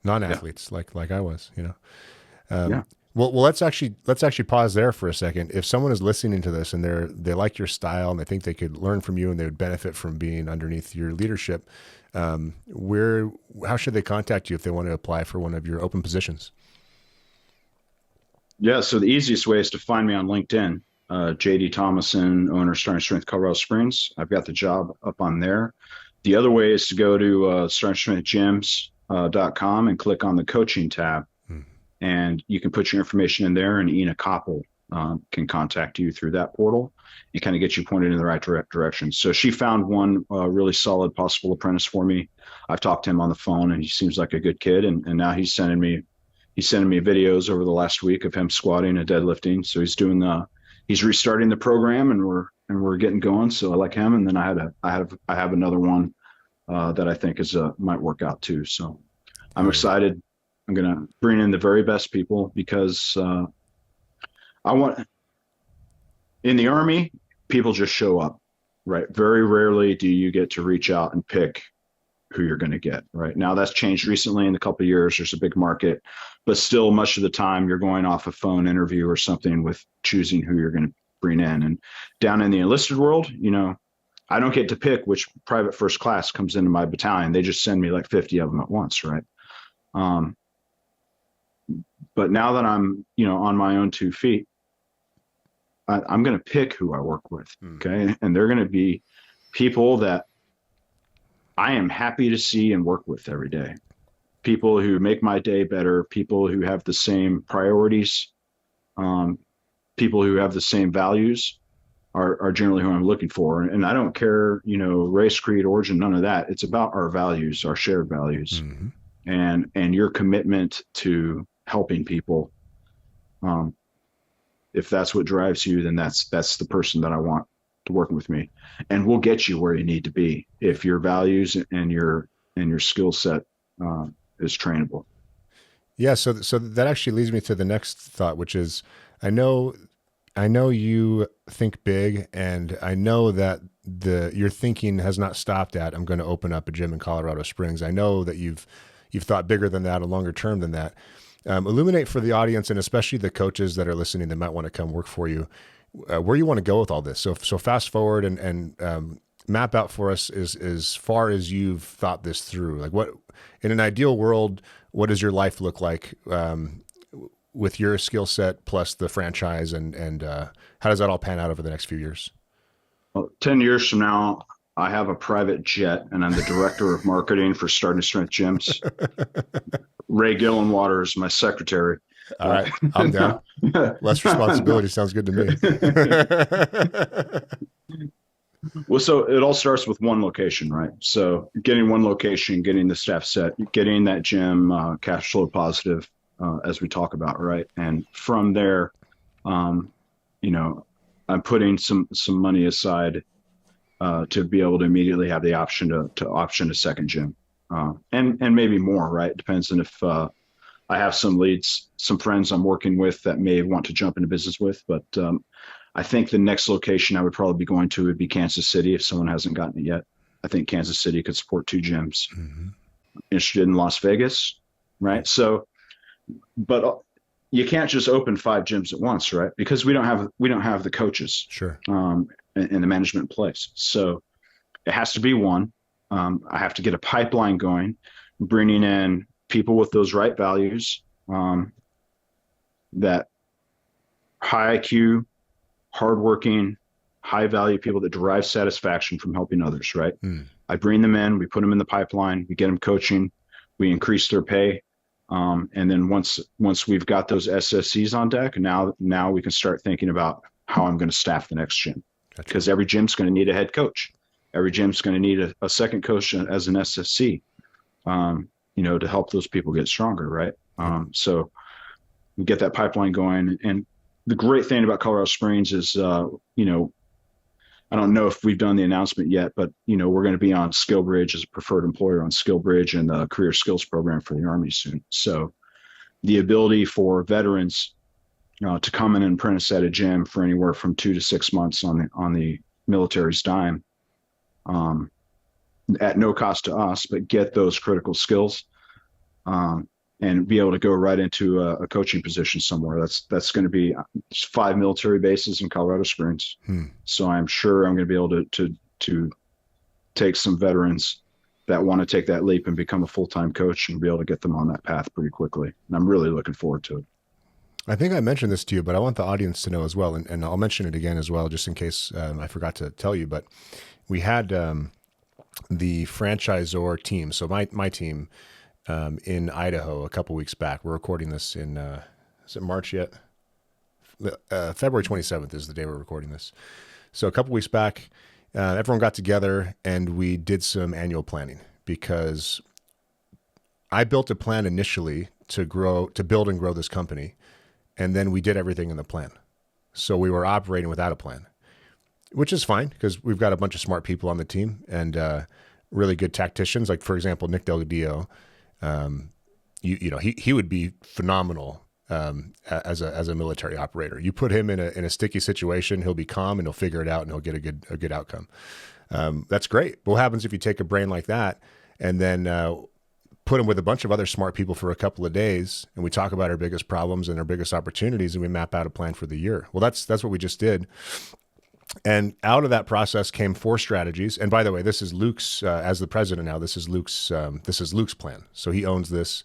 Non-athletes like I was, Yeah. Well, let's actually pause there for a second. If someone is listening to this and they like your style and they think they could learn from you and they would benefit from being underneath your leadership, how should they contact you if they want to apply for one of your open positions? Yeah, so the easiest way is to find me on LinkedIn. JD Thomason, owner, Starting Strength, Colorado Springs. I've got the job up on there. The other way is to go to startingstrengthgyms.com and click on the coaching tab. And you can put your information in there, and Ina Koppel can contact you through that portal and kind of get you pointed in the right direction. So she found one really solid possible apprentice for me. I've talked to him on the phone, and he seems like a good kid. And now he's sending me videos over the last week of him squatting and deadlifting. So he's restarting the program, and we're getting going. So I like him. And then I have another one that I think might work out too. So I'm excited. I'm going to bring in the very best people because in the Army, people just show up, right? Very rarely do you get to reach out and pick who you're going to get, right? Now that's changed recently in a couple of years. There's a big market, but still much of the time you're going off a phone interview or something with choosing who you're going to bring in. And down in the enlisted world, I don't get to pick which private first class comes into my battalion. They just send me like 50 of them at once, right? But now that I'm, on my own 2 feet, I'm going to pick who I work with. Okay. And they're going to be people that I am happy to see and work with every day. People who make my day better, people who have the same priorities, people who have the same values are generally who I'm looking for. And I don't care, race, creed, origin, none of that. It's about our values, our shared values, and your commitment to helping people. If that's what drives you, then that's the person that I want to work with me, and we'll get you where you need to be if your values and your skill set is trainable. Yeah. So that actually leads me to the next thought, which is, I know you think big, and I know that your thinking has not stopped at, I'm going to open up a gym in Colorado Springs. I know that you've thought bigger than that, a longer term than that. Illuminate for the audience, and especially the coaches that are listening that might want to come work for you, where you want to go with all this. So fast forward and map out for us as far as you've thought this through. Like, what, in an ideal world, what does your life look like with your skill set plus the franchise, and how does that all pan out over the next few years? Well, 10 years from now, I have a private jet, and I'm the director of marketing for Starting Strength Gyms. Ray Gillenwater is my secretary. All right, I'm down. Less responsibility sounds good to me. Well, so it all starts with one location, right? So getting one location, getting the staff set, getting that gym cash flow positive, as we talk about, right? And from there, I'm putting some money aside to be able to immediately have the option to option a second gym, and maybe more, right? It depends on if I have some leads, some friends I'm working with that may want to jump into business with. But I think the next location I would probably be going to would be Kansas City if someone hasn't gotten it yet. I think Kansas City could support 2 gyms. Interested in Las Vegas, right? So, but you can't just open 5 gyms at once, right? Because we don't have the coaches, sure, and the management in place. So it has to be one. I have to get a pipeline going, bringing in people with those right values, that high IQ, hardworking, high value people that derive satisfaction from helping others, right? I bring them in, we put them in the pipeline, we get them coaching, we increase their pay. And then once we've got those SSCs on deck, now we can start thinking about how I'm going to staff the next gym. Gotcha. Because every gym's going to need a head coach. Every gym's going to need a second coach as an SSC, to help those people get stronger, right? So we get that pipeline going. And the great thing about Colorado Springs is, I don't know if we've done the announcement yet, but, we're going to be on SkillBridge as a preferred employer on SkillBridge and the Career Skills Program for the Army soon. So the ability for veterans to come in and apprentice at a gym for anywhere from 2 to 6 months on the military's dime, at no cost to us, but get those critical skills, and be able to go right into a coaching position somewhere. That's going to be 5 military bases in Colorado Springs. So I'm sure I'm going to be able to take some veterans that want to take that leap and become a full-time coach and be able to get them on that path pretty quickly. And I'm really looking forward to it. I think I mentioned this to you, but I want the audience to know as well. And I'll mention it again as well, just in case I forgot to tell you, but we had the franchisor team. So my team, in Idaho a couple weeks back. We're recording this in, is it March yet? February 27th is the day we're recording this. So a couple weeks back, everyone got together and we did some annual planning, because I built a plan initially to build and grow this company. And then we did everything in the plan. So we were operating without a plan, which is fine because we've got a bunch of smart people on the team and really good tacticians. Like, for example, Nick Delgadillo, he would be phenomenal as a military operator. You put him in a sticky situation, he'll be calm and he'll figure it out and he'll get a good outcome. That's great. But what happens if you take a brain like that and then put him with a bunch of other smart people for a couple of days, and we talk about our biggest problems and our biggest opportunities, and we map out a plan for the year? Well, that's what we just did. And out of that process came 4 strategies. And by the way, this is Luke's, as the president now, this is Luke's plan. So he owns this.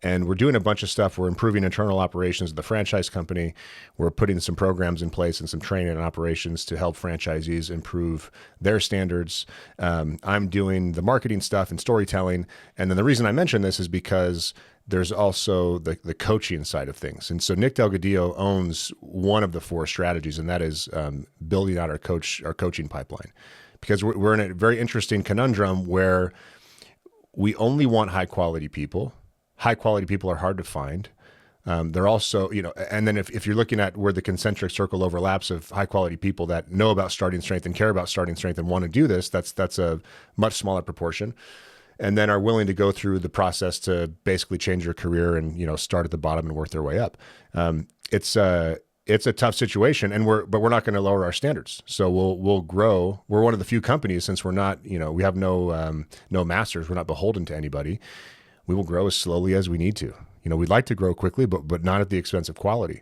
And we're doing a bunch of stuff. We're improving internal operations of the franchise company. We're putting some programs in place and some training and operations to help franchisees improve their standards. I'm doing the marketing stuff and storytelling. And then the reason I mention this is because there's also the coaching side of things. And so Nick Delgadillo owns one of the 4 strategies, and that is building out our coaching pipeline. Because we're in a very interesting conundrum where we only want high quality people. High quality people are hard to find. They're also, and then if you're looking at where the concentric circle overlaps of high quality people that know about starting strength and care about starting strength and want to do this, that's a much smaller proportion. And then are willing to go through the process to basically change your career and, start at the bottom and work their way up. It's a tough situation, and we're not going to lower our standards. So we'll grow. We're one of the few companies, since we're not, we have no masters. We're not beholden to anybody. We will grow as slowly as we need to. We'd like to grow quickly, but not at the expense of quality.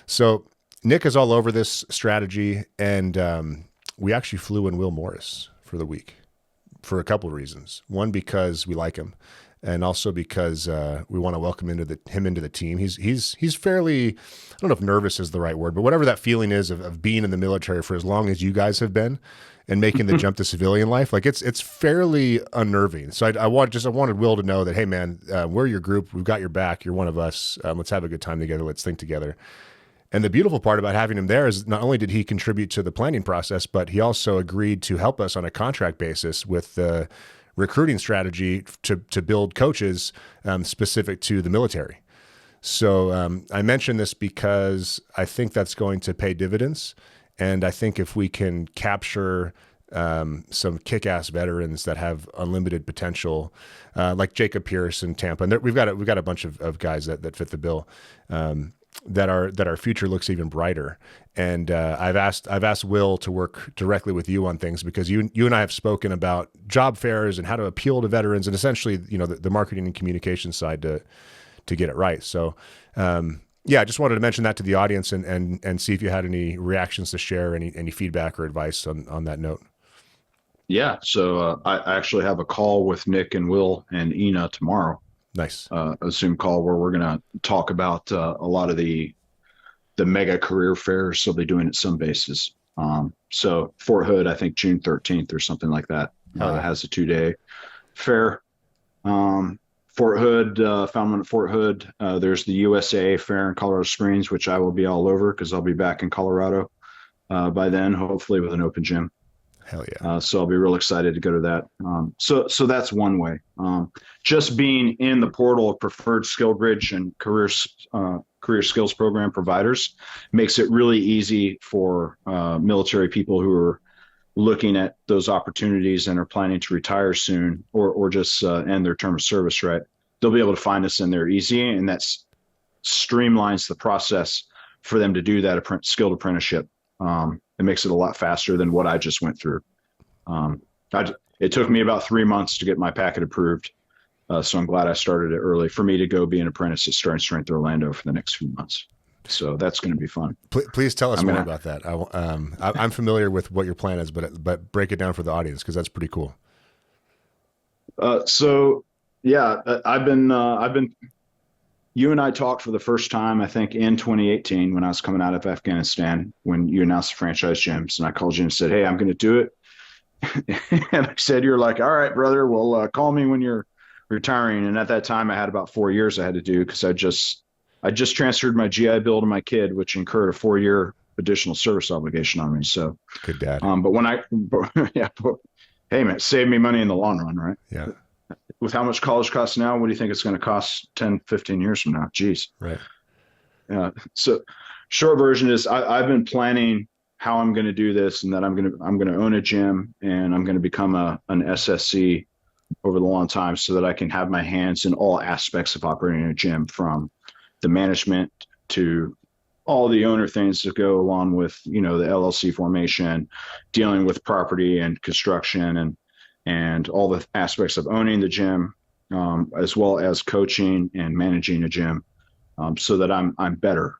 So Nick is all over this strategy, and we actually flew in Will Morris for the week for a couple of reasons. One, because we like him, and also because we want to welcome him into the team. He's fairly, I don't know if nervous is the right word, but whatever that feeling is of being in the military for as long as you guys have been, and making the jump to civilian life, like it's fairly unnerving. So I wanted Will to know that, hey man, we're your group, we've got your back, you're one of us. Let's have a good time together. Let's think together. And the beautiful part about having him there is not only did he contribute to the planning process, but he also agreed to help us on a contract basis with the recruiting strategy to build coaches specific to the military. So I mention this because I think that's going to pay dividends. And I think if we can capture some kick-ass veterans that have unlimited potential, like Jacob Pierce in Tampa, and we've got a bunch of guys that fit the bill, that our future looks even brighter. And I've asked Will to work directly with you on things, because you and I have spoken about job fairs and how to appeal to veterans, and essentially the marketing and communication side to get it right. So. Yeah, I just wanted to mention that to the audience and see if you had any reactions to share, any feedback or advice on that note. Yeah, so I actually have a call with Nick and Will and Ina tomorrow. Nice. A Zoom call where we're going to talk about a lot of the mega career fairs. So they're doing at some bases. So Fort Hood, I think June 13th or something like that, has a 2-day fair. Fort Hood, found one at Fort Hood. There's the USA fair in Colorado Springs, which I will be all over because I'll be back in Colorado by then, hopefully with an open gym. Hell yeah. So I'll be real excited to go to that. So that's one way. Just being in the portal of preferred skill bridge and career skills program providers makes it really easy for military people who are looking at those opportunities and are planning to retire soon or just end their term of service, right? They'll be able to find us in there easy, and that streamlines the process for them to do that skilled apprenticeship. It makes it a lot faster than what I just went through. It took me about 3 months to get my packet approved, so I'm glad I started it early for me to go be an apprentice at Starting Strength Orlando for the next few months. So that's going to be fun. Please tell us more about that. I'm familiar with what your plan is, but break it down for the audience, because that's pretty cool. So yeah, I've been. You and I talked for the first time, I think, in 2018 when I was coming out of Afghanistan, when you announced the franchise gyms, and I called you and said, "Hey, I'm going to do it." And I said, "You're like, all right, brother. Well, call me when you're retiring." And at that time, I had about 4 years I had to do because I just I just transferred my GI Bill to my kid, which incurred a 4-year additional service obligation on me. So, good dad. but when yeah, but, hey man, save me money in the long run, right? Yeah. With how much college costs now, what do you think it's going to cost 10, 15 years from now? Jeez. Right. Yeah. So short version is I've been planning how I'm going to do this, and that I'm going to own a gym, and I'm going to become an SSC over the long time, so that I can have my hands in all aspects of operating a gym, from the management to all the owner things that go along with, the LLC formation, dealing with property and construction, and all the aspects of owning the gym, as well as coaching and managing a gym, so that I'm better,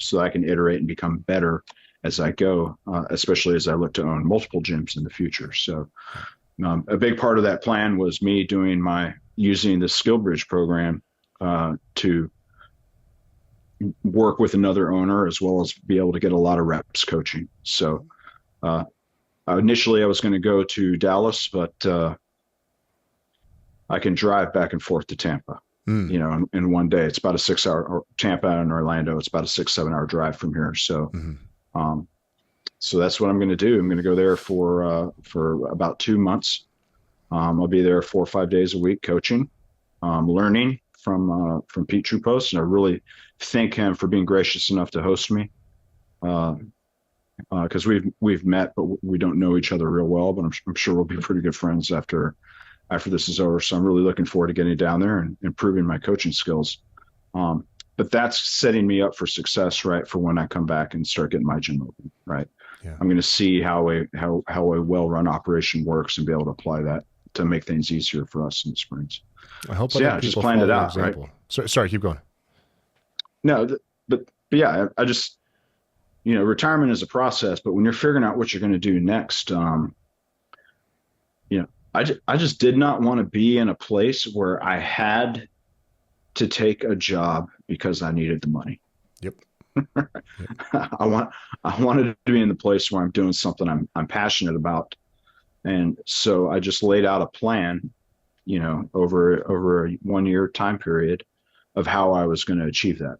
so I can iterate and become better as I go, especially as I look to own multiple gyms in the future. So a big part of that plan was me using the SkillBridge program to work with another owner, as well as be able to get a lot of reps coaching. So initially I was going to go to Dallas, but I can drive back and forth to Tampa, in one day. It's about a 6-hour, or Tampa and Orlando. It's about a 6-7 hour drive from here. So, so that's what I'm going to do. I'm going to go there for about 2 months. I'll be there 4 or 5 days a week coaching, learning from Pete Trupos, and I really thank him for being gracious enough to host me. Because we've met, but we don't know each other real well. But I'm sure we'll be pretty good friends after this is over. So I'm really looking forward to getting down there and improving my coaching skills. But that's setting me up for success, right, for when I come back and start getting my gym open, right? Yeah. I'm going to see how a well-run operation works and be able to apply that to make things easier for us in the Springs. I hope. So, I just planned it out, right? Sorry, keep going. No, but yeah, I just, retirement is a process, but when you're figuring out what you're going to do next, I just did not want to be in a place where I had to take a job because I needed the money. Yep. I wanted to be in the place where I'm doing something I'm passionate about. And so I just laid out a plan, over a 1-year time period of how I was going to achieve that.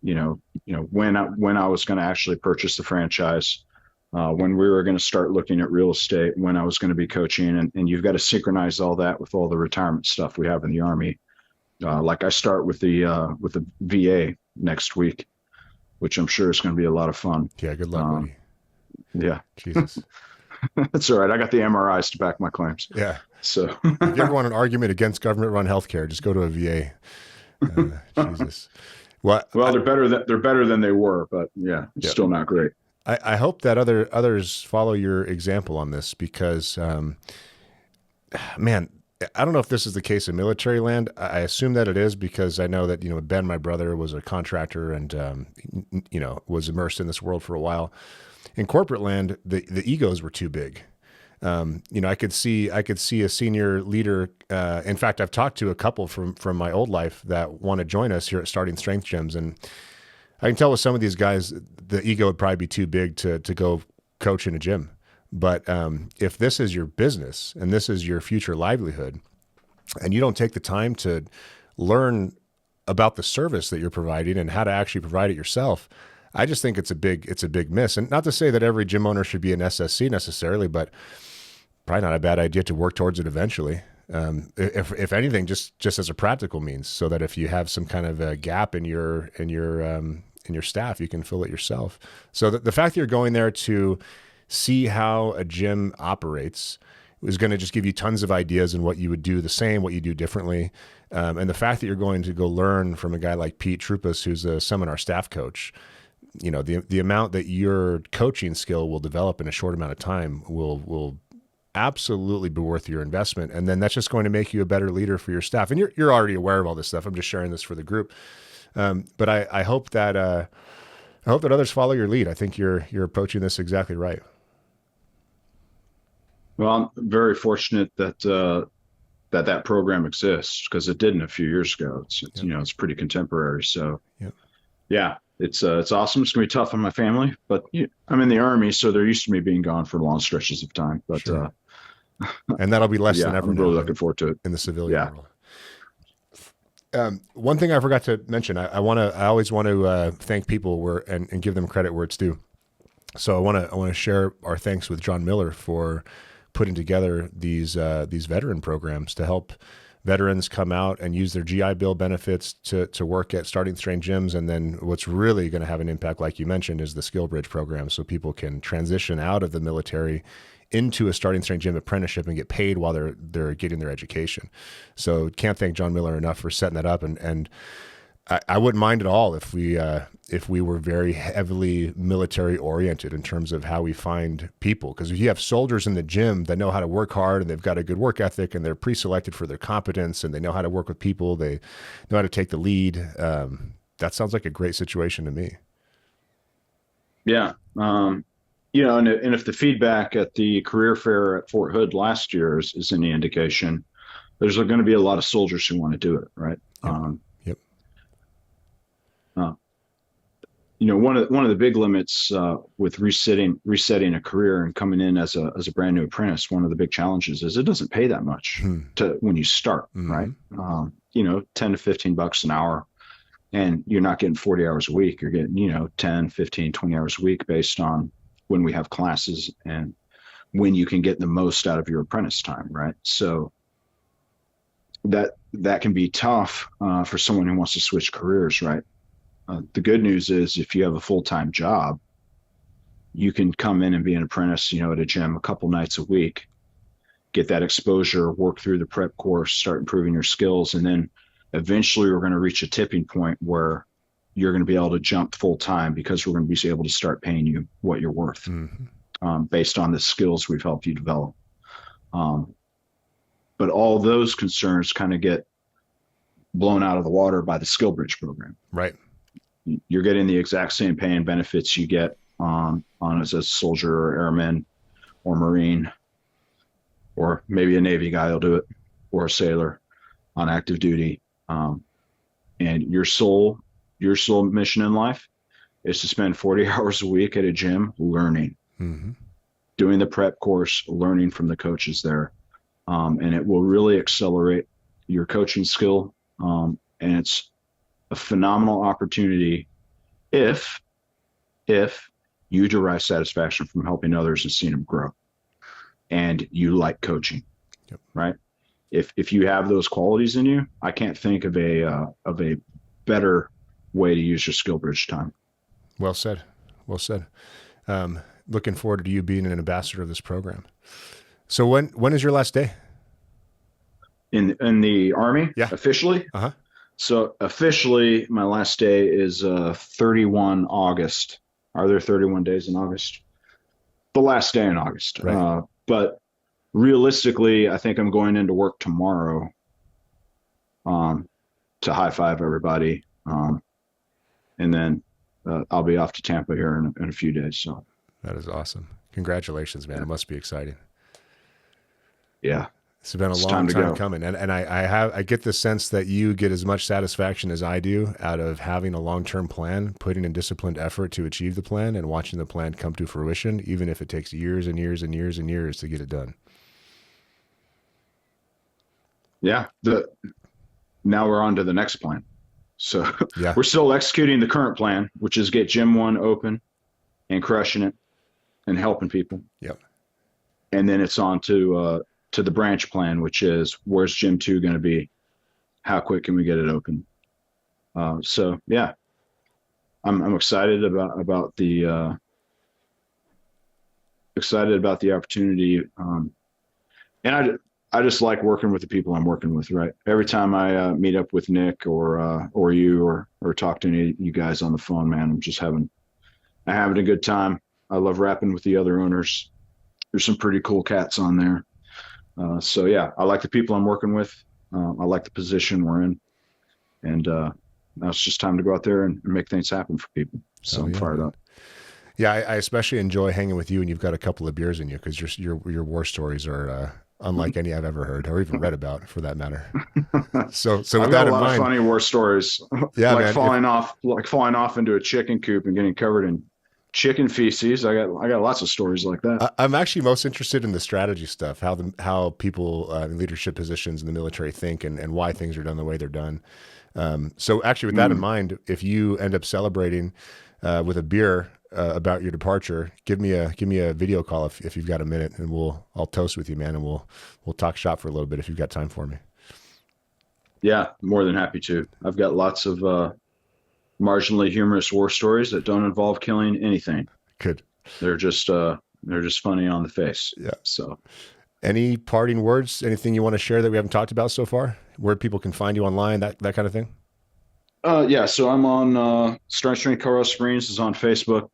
When I was going to actually purchase the franchise, when we were going to start looking at real estate, when I was going to be coaching, and you've got to synchronize all that with all the retirement stuff we have in the Army. Like I start with the VA next week, which I'm sure is going to be a lot of fun. Yeah, good luck. Yeah, Jesus, that's all right. I got the MRIs to back my claims. Yeah. So if you ever want an argument against government-run healthcare, just go to a VA. Jesus. Well, they're better than they were, but yeah, it's still not great. I hope that others follow your example on this, because, man, I don't know if this is the case in military land. I assume that it is, because I know that, Ben, my brother, was a contractor and, was immersed in this world for a while. In corporate land, the egos were too big. I could see a senior leader. In fact, I've talked to a couple from my old life that want to join us here at Starting Strength Gyms. And I can tell with some of these guys, the ego would probably be too big to go coach in a gym. But if this is your business and this is your future livelihood, and you don't take the time to learn about the service that you're providing and how to actually provide it yourself, I just think it's a big miss. And not to say that every gym owner should be an SSC necessarily, but probably not a bad idea to work towards it eventually. If anything, just as a practical means, so that if you have some kind of a gap in your staff, you can fill it yourself. So the fact that you're going there to see how a gym operates is going to just give you tons of ideas in what you would do the same, what you do differently. And the fact that you're going to go learn from a guy like Pete Trupos, who's a seminar staff coach, the amount that your coaching skill will develop in a short amount of time will absolutely be worth your investment. And then that's just going to make you a better leader for your staff. And you're already aware of all this stuff. I'm just sharing this for the group. But I hope that others follow your lead. I think you're approaching this exactly right. Well, I'm very fortunate that that program exists, because it didn't a few years ago. It's it's pretty contemporary. So yeah, it's awesome. It's gonna be tough on my family, but I'm in the Army, so they're used to me being gone for long stretches of time. But sure. And that'll be less than ever. I'm really looking forward to it in the civilian world. One thing I forgot to mention, I always want to thank people and give them credit where it's due. So I want to share our thanks with John Miller for putting together these veteran programs to help veterans come out and use their GI Bill benefits to work at starting train gyms. And then what's really going to have an impact, like you mentioned, is the Skill Bridge program, so people can transition out of the military into a starting strength gym apprenticeship and get paid while they're getting their education. So can't thank John Miller enough for setting that up. And I wouldn't mind at all if we were very heavily military oriented in terms of how we find people. Because if you have soldiers in the gym that know how to work hard and they've got a good work ethic and they're pre-selected for their competence and they know how to work with people, they know how to take the lead. That sounds like a great situation to me. Yeah. And if the feedback at the career fair at Fort Hood last year is any indication, there's going to be a lot of soldiers who want to do it, right? Yep. One of the big limits with resetting a career and coming in as a brand new apprentice, one of the big challenges is it doesn't pay that much when you start, right? 10 to 15 bucks an hour, and you're not getting 40 hours a week. You're getting 10, 15, 20 hours a week based on when we have classes and when you can get the most out of your apprentice time, right? So that can be tough for someone who wants to switch careers, right? The good news is if you have a full-time job, you can come in and be an apprentice, at a gym a couple nights a week, get that exposure, work through the prep course, start improving your skills. And then eventually we're going to reach a tipping point where you're going to be able to jump full-time because we're going to be able to start paying you what you're worth based on the skills we've helped you develop. But all those concerns kind of get blown out of the water by the Skill Bridge program. Right. You're getting the exact same pay and benefits you get on as a soldier or airman or Marine, or maybe a Navy guy will do it, or a sailor on active duty. And your sole mission in life is to spend 40 hours a week at a gym learning, doing the prep course, learning from the coaches there. And it will really accelerate your coaching skill. And it's a phenomenal opportunity if you derive satisfaction from helping others and seeing them grow, and you like coaching, right? If you have those qualities in you, I can't think of a better way to use your Skill Bridge time. Well said. Well said. Looking forward to you being an ambassador of this program. So when is your last day? In the Army? Yeah. Officially? Uh-huh. So officially, my last day is 31 August. Are there 31 days in August? The last day in August. Right. But realistically, I think I'm going into work tomorrow to high five everybody. And then I'll be off to Tampa here in a few days. So that is awesome. Congratulations, man. Yeah. It must be exciting. Yeah. It's been a long time coming. And I get the sense that you get as much satisfaction as I do out of having a long-term plan, putting in disciplined effort to achieve the plan, and watching the plan come to fruition, even if it takes years and years and years and years to get it done. Yeah. Now we're on to the next plan. So yeah. We're still executing the current plan, which is get Gym 1 open and crushing it and helping people. Yep. And then it's on to the branch plan, which is where's Gym 2 going to be? How quick can we get it open? So yeah, I'm excited about the opportunity. And I just like working with the people I'm working with, right? Every time I meet up with Nick or you or talk to any of you guys on the phone, man, I'm just having a good time. I love rapping with the other owners. There's some pretty cool cats on there. So yeah, I like the people I'm working with. I like the position we're in, and now it's just time to go out there and make things happen for people. So I'm fired up. Yeah, I especially enjoy hanging with you, and you've got a couple of beers in you because your war stories are unlike any I've ever heard or even read about, for that matter. So with I've got a lot of funny war stories. Yeah, like man, falling off into a chicken coop and getting covered in chicken feces. I got lots of stories like that. I'm actually most interested in the strategy stuff, how people in leadership positions in the military think, and why things are done the way they're done. So actually, with that in mind, if you end up celebrating with a beer about your departure, give me a video call if you've got a minute, and I'll toast with you, man, and we'll talk shop for a little bit if you've got time for me. Yeah, more than happy to. I've got lots of marginally humorous war stories that don't involve killing anything. Good. They're just funny on the face. Yeah. So, any parting words? Anything you want to share that we haven't talked about so far? Where people can find you online, that kind of thing. Yeah. So I'm on Strength Colorado Springs is on Facebook.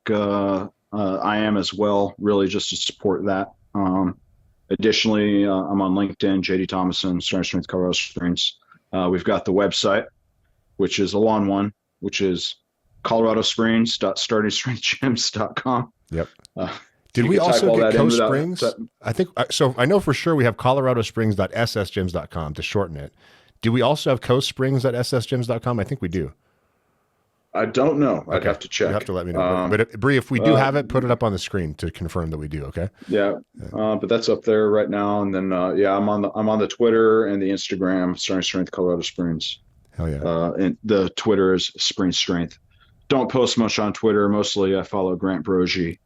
I am as well, really just to support that. Additionally, I'm on LinkedIn, JD Thomason, Strength Colorado Springs. We've got the website, which is a long one, which is coloradosprings.startingstrengthgyms.com. Yep. Did we also get Coast Springs? I think so. I know for sure we have coloradosprings.ssgyms.com to shorten it. Do we also have coastsprings.ssgyms.com? I think we do. I don't know. Okay. I'd have to check. You have to let me know. But Bree, if we do have it, put it up on the screen to confirm that we do. Okay. Yeah. But that's up there right now. And then I'm on the Twitter and the Instagram, Starting Strength Colorado Springs. Hell yeah. And the Twitter is Spring Strength. Don't post much on Twitter. Mostly I follow Grant Brogy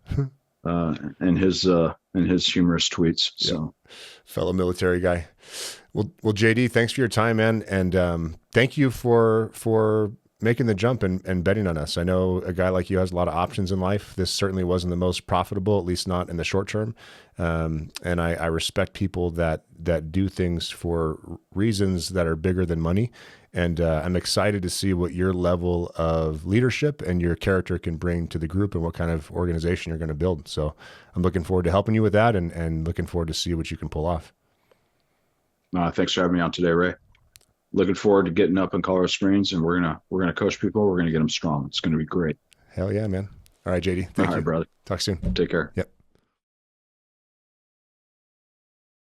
and his humorous tweets. So, fellow military guy. Well, JD, thanks for your time, man, and thank you for making the jump and betting on us. I know a guy like you has a lot of options in life. This certainly wasn't the most profitable, at least not in the short term. And I respect people that do things for reasons that are bigger than money. And I'm excited to see what your level of leadership and your character can bring to the group and what kind of organization you're going to build. So I'm looking forward to helping you with that and looking forward to see what you can pull off. Thanks for having me on today, Ray. Looking forward to getting up in Colorado Springs, and we're gonna coach people. We're gonna get them strong. It's gonna be great. Hell yeah, man. All right, JD. Thank you, brother. Talk soon. Take care. Yep.